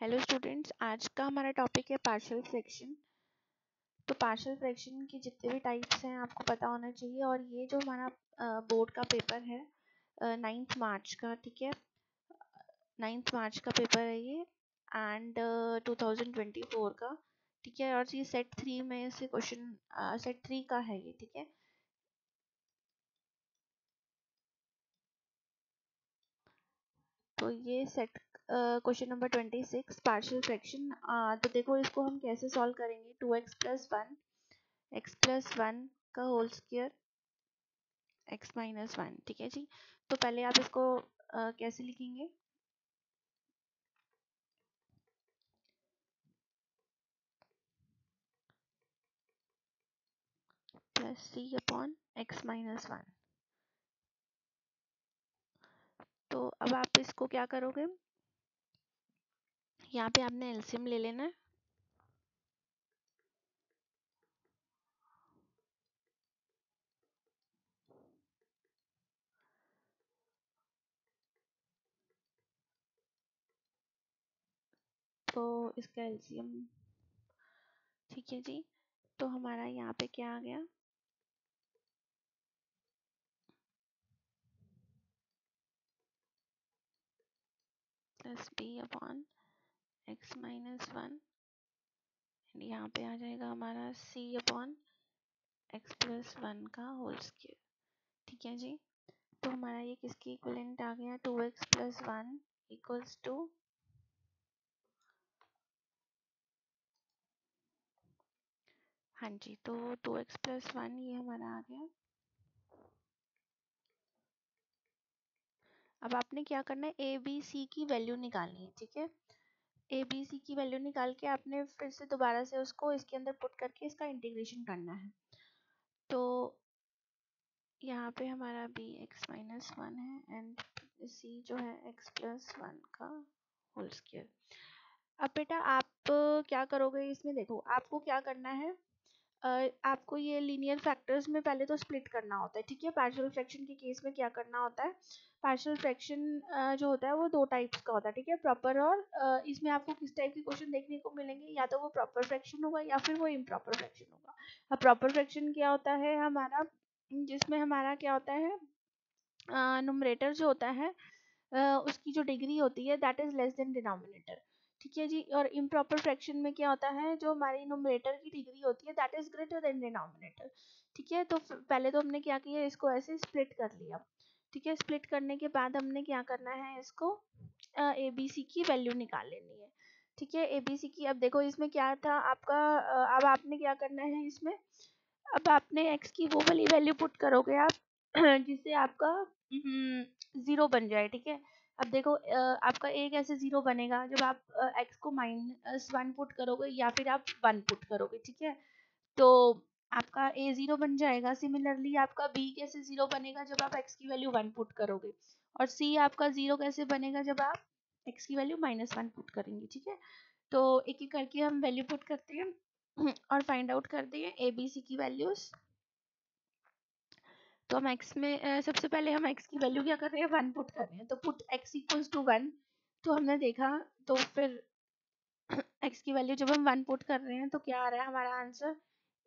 Hello students, आज का हमारा टॉपिक है पार्शियल फ्रैक्शन। तो पार्शियल फ्रैक्शन की जितने भी टाइप्स हैं आपको पता होना चाहिए। और ये जो हमारा बोर्ड का पेपर है 9 मार्च का, ठीक है, 9 मार्च का पेपर है ये एंड 2024 का, ठीक है। और ये सेट 3 में से क्वेश्चन सेट 3 का है ये, ठीक है। तो ये set question number 26 partial fraction. तो देखो इसको हम कैसे सॉल्व करेंगे। 2x+1 का होल स्क्वायर x-1, ठीक है जी। तो पहले आप इसको कैसे लिखेंगे, +c/x-1। तो अब आप इसको क्या करोगे, यहाँ पे आपने एलसीएम ले लेना है। तो इसका एलसीएम, ठीक है जी। तो हमारा यहाँ पे क्या आ गया, +b/x-1, यहाँ पे आ जाएगा हमारा c/x+1 का होल स्क्वायर, ठीक है जी। तो हमारा ये किसकी इक्विवेलेंट आ गया, 2x+1 इक्वल्स टू, हाँ जी, तो 2x+1 ये हमारा आ गया। अब आपने क्या करना है, ए बी सी की वैल्यू निकालनी है, ठीक है। ए बी सी की वैल्यू निकाल के आपने फिर से दोबारा से उसको इसके अंदर पुट करके इसका इंटीग्रेशन करना है। तो यहाँ पे हमारा b x-1 है एंड c जो है x+1 का होल स्क्वायर। अब बेटा आप क्या करोगे इसमें, देखो आपको क्या करना है, आपको ये लीनियर फैक्टर्स में पहले तो स्प्लिट करना होता है, ठीक है। पार्शियल फ्रैक्शन के केस में क्या करना होता है, पार्शियल फ्रैक्शन जो होता है वो 2 टाइप्स का होता है, ठीक है, प्रॉपर और इसमें आपको किस टाइप के क्वेश्चन देखने को मिलेंगे, या तो वो प्रॉपर फ्रैक्शन होगा या फिर वो इम्प्रॉपर फ्रैक्शन होगा। अब प्रॉपर फ्रैक्शन क्या होता है हमारा, जिसमें हमारा क्या होता है, नुमरेटर जो होता है उसकी जो डिग्री होती है that is less than denominator, ठीक है जी। और इम्प्रॉपर फ्रैक्शन में क्या होता है, जो हमारी नुमरेटर की डिग्री होती है that is greater than denominator, ठीक है। तो पहले तो हमने क्या किया, इसको ऐसे स्प्लिट कर लिया, ठीक है। स्प्लिट करने के बाद हमने क्या करना है, इसको ए बी सी की वैल्यू निकाल लेनी है, ठीक है। ए बी सी की, अब देखो इसमें क्या था आपका, अब आपने क्या करना है इसमें, अब आपने x की वो वाली वैल्यू पुट करोगे आप जिससे आपका 0 बन जाए, ठीक है। अब देखो आपका a कैसे 0 बनेगा, जब आप x को -1 पुट करोगे या फिर आप 1 पुट करोगे, ठीक है। तो आपका a 0 बन जाएगा। सिमिलरली आपका b कैसे 0 बनेगा, जब आप x की वैल्यू 1 पुट करोगे। और c आपका 0 कैसे बनेगा, जब आप x की वैल्यू -1 पुट करेंगे, ठीक है। तो एक एक करके हम वैल्यू पुट करते हैं और फाइंड आउट करते हैं ए बी सी की वैल्यूज। तो हम x में सबसे पहले हम x की वैल्यू क्या कर रहे हैं, 1 पुट कर रहे हैं। तो पुट x इक्वल्स टू 1, तो हमने देखा, तो फिर x की वैल्यू जब हम 1 पुट कर रहे हैं तो क्या आ रहा है हमारा आंसर,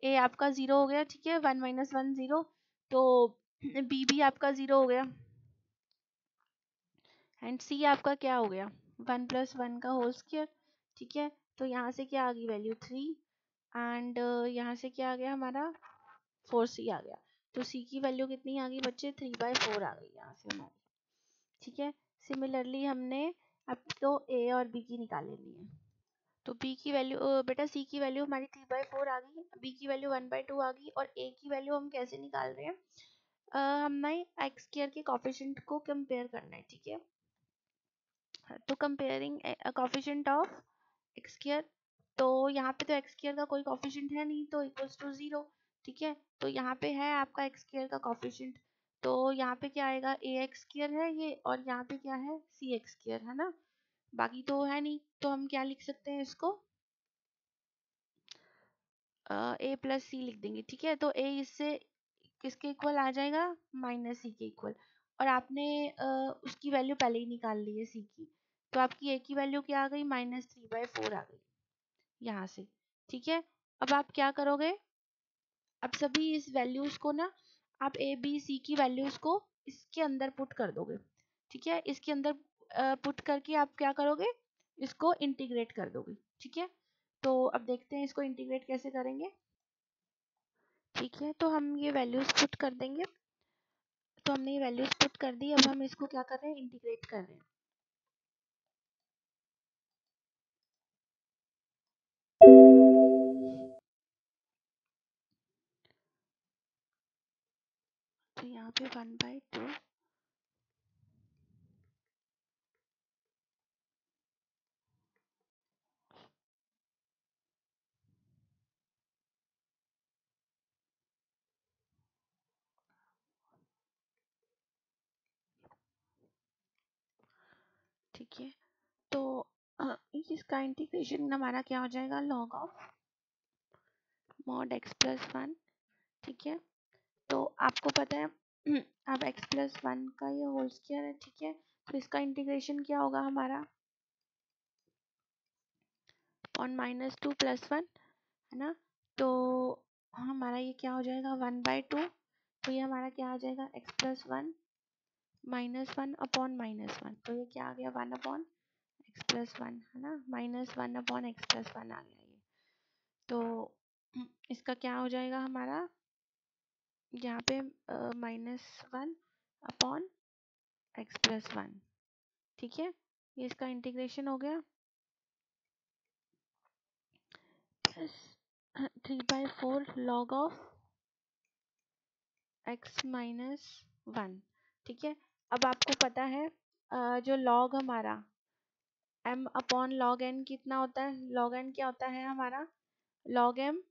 a आपका 0 हो गया, ठीक है, 1 - 1 0, तो b भी आपका 0 हो गया एंड c आपका क्या हो गया, 1 + 1 का होल स्क्वायर, ठीक है। तो यहाँ से क्या आ गई वैल्यू 3 एंड यहाँ से क्या आ गया हमारा 4c आ गया। तो c की वैल्यू कितनी आ गई बच्चे, 3/4 आ गई यहाँ से हमारी, ठीक है। सिमिलरली हमने अब तो a और b की निकाल लेनी है। तो b की वैल्यू बेटा c की वैल्यू हमारी 3/4 आ गई, b की वैल्यू 1/2 आ गई, और a की वैल्यू हम कैसे निकाल रहे हैं, हमें x स्क्वायर के कोफिशिएंट को कंपेयर करना है, ठीक है। तो comparing coefficient of x square, तो यहाँ पे तो एक्स स्क्वायर का कोई कोफिशिएंट है नहीं, तो इक्वल्स टू 0, ठीक है। तो यहाँ पे है आपका एक्स स्क्वायर का कोफिशिएंट, तो यहाँ पे क्या आएगा, ए एक्स स्क्वायर है ये, और यहाँ पे क्या है, सी एक्स स्क्वायर है ना, बाकी तो है नहीं। तो हम क्या लिख सकते हैं इसको, ए प्लस सी लिख देंगे, ठीक है। तो ए इससे किसके इक्वल आ जाएगा, -c के इक्वल, और आपने उसकी वैल्यू पहले ही निकाल ली है c की, तो आपकी ए की वैल्यू क्या आ गई, -3/4 आ गई यहाँ से। ठीक है, अब आप क्या करोगे, अब सभी इस वैल्यूज को ना आप ए बी सी की वैल्यूज को इसके अंदर पुट कर दोगे। ठीक है, इसके अंदर पुट करके आप क्या करोगे, इसको इंटीग्रेट कर दोगे। ठीक है, तो अब देखते हैं इसको इंटीग्रेट कैसे करेंगे। ठीक है, तो हम ये वैल्यूज पुट कर देंगे। तो हमने ये वैल्यूज पुट कर दी, अब हम इसको क्या कर रहे हैं, इंटीग्रेट कर रहे हैं। तो यहाँ पे 1/2, ठीक है, तो इसका इंटीग्रेशन हमारा क्या हो जाएगा, log ऑफ mod x+1। ठीक है, तो आपको पता है अब x+1 का ये होल स्क्वायर है। ठीक है, तो इसका इंटीग्रेशन क्या होगा हमारा, ऑन -2 + 1, है ना, तो हमारा ये क्या हो जाएगा 1/2। तो ये हमारा क्या आ जाएगा, x+1 -1 अपॉन -1, तो ये क्या आ गया 1/x+1, है ना, -1/x+1 आ गया ये। तो इसका क्या हो जाएगा हमारा यहाँ पे -1/x+1। ठीक है, ये इसका इंटीग्रेशन हो गया, प्लस 3/4 log ऑफ x-1। ठीक है, अब आपको पता है जो log हमारा m अपॉन log n कितना होता है, log n क्या होता है हमारा, log m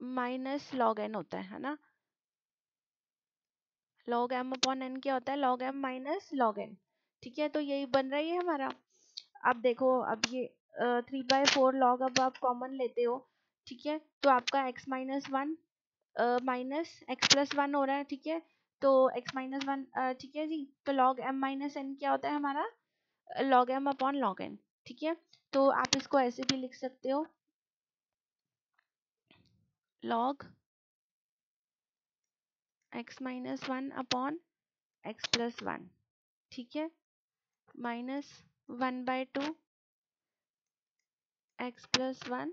minus log n होता है ना, log m अपॉन n क्या होता है, log m minus log n। ठीक है, तो यही बन रहा है हमारा। अब देखो, अब ये 3/4 log अब आप कॉमन लेते हो। ठीक है, तो आपका x-1 माइनस x+1 हो रहा है। ठीक है, तो x-1 ठीक है जी, तो log m माइनस n क्या होता है हमारा, log m upon log n। ठीक है, तो आप इसको ऐसे भी लिख सकते हो, log x-1 अपॉन x+1। ठीक है, -1/2 x+1।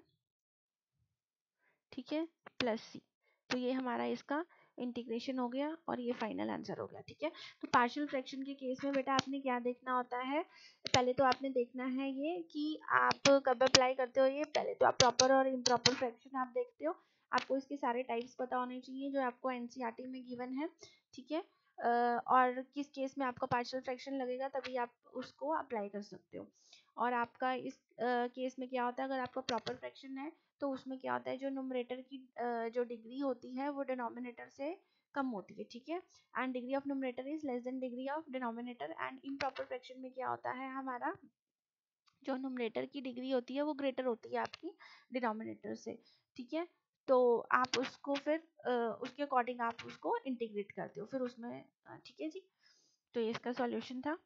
ठीक है, प्लस सी। तो ये हमारा इसका इंटीग्रेशन हो गया और ये फाइनल आंसर हो गया। ठीक है, तो पार्शियल फ्रैक्शन के केस में बेटा आपने क्या देखना होता है, पहले तो आपने देखना है ये कि आप कब अप्लाई करते हो, ये पहले तो आप प्रॉपर और इम्प्रॉपर फ्रैक्शन आप देखते हो। आपको इसके सारे टाइप्स पता होने चाहिए जो आपको एनसीईआरटी में गिवन है। ठीक है, और किस केस में आपका पार्शियल फ्रैक्शन लगेगा तभी आप उसको अप्लाई कर सकते हो। और आपका इस केस में क्या होता है, अगर आपका प्रॉपर फ्रैक्शन है तो उसमें क्या होता है, जो न्यूमरेटर की जो डिग्री होती है वो डिनोमिनेटर से कम होती है। ठीक है, and degree of numerator is less than degree of denominator. And improper fraction में क्या होता है, हमारा जो न्यूमरेटर की डिग्री होती है वो ग्रेटर होती है आपकी डिनोमिनेटर से। ठीक है, तो आप उसको फिर उसके अकॉर्डिंग आप उसको इंटीग्रेट करते हो फिर उसमें। ठीक है जी, तो ये इसका सॉल्यूशन था।